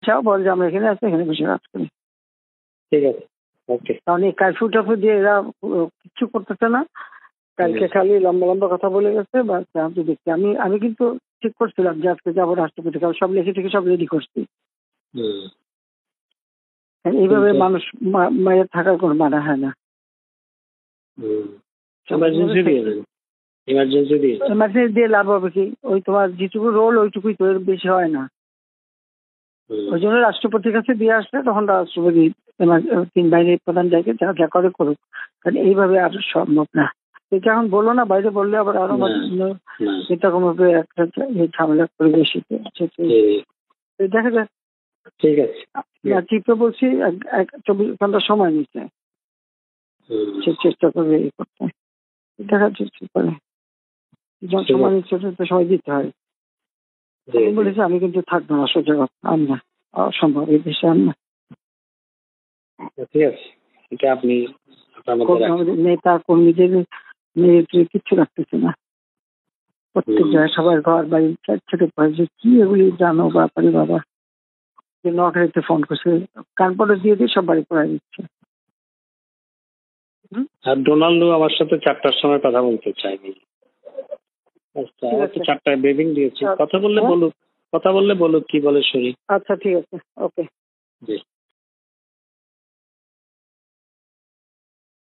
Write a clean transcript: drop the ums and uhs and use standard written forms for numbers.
চাও বল যে আমরা এখানে আছি, এখানে বসে কাজ করি। ঠিক আছে, ওকে। কারণ এই কারফিউ টাফিউ দিয়ে এরা কিচ্ছু করতেছে না। কালকে খালি লম্বা লম্বা কথা বলে গেছে। বা আমি দেখছি, আমি কিন্তু ঠিক করছিলাম যে আজকে যাবো রাষ্ট্রপতি, কারণ সব লিখে থেকে সব রেডি করছি। এইভাবে মানুষ মায়ের থাকার কোনো মানে হয় না। এমার্জেন্সি দিয়ে লাভ হবে কি? ওই তোমার যেটুকু রোল ওইটুকুই তো, এর বেশি হয় না। ওই জন্য রাষ্ট্রপতির কাছে দিয়ে আসলে তখন রাষ্ট্রপতি 3 বাহিনীর প্রধান যাকে যা করে করুক, কারণ এইভাবে আর সম্ভব না। এটা এখন বললো না, বাইরে বললে আবার আরো এরকম ভাবে একটা ঝামেলা করে বেশি। দেখা যাক। ঠিক আছে, চিফকে বলছি 24 ঘন্টা সময় নিচ্ছে, সে চেষ্টা করবে এই করতে। দেখা যাচ্ছে করে সময় নিচ্ছে, তো সময় দিতে হয়। বলেছি আমি কিন্তু থাকবো না, সোজা কথা, আর না, অসম্ভব এই দেশে আর না। ঠিক আছে, এটা আপনি নেতা কর্মীদের কিচ্ছু রাখতেছে না। প্রত্যেক জায়গায় সবার ঘর বাড়ি ছোট যে কি এগুলি জানো ব্যাপারে বাবা, যে নোয়াখালীতে ফোন করছে, কানপটে দিয়ে দিয়ে সব বাড়ি পড়াই দিচ্ছে। আর ডোনাল্ডো আমার সাথে 4টার সময় কথা বলতে চাইনি। আচ্ছা, 4টায় ব্রিফিং দিয়েছি। কথা বললে বলুক কি বলে শরীর। আচ্ছা ঠিক আছে, ওকে। জি।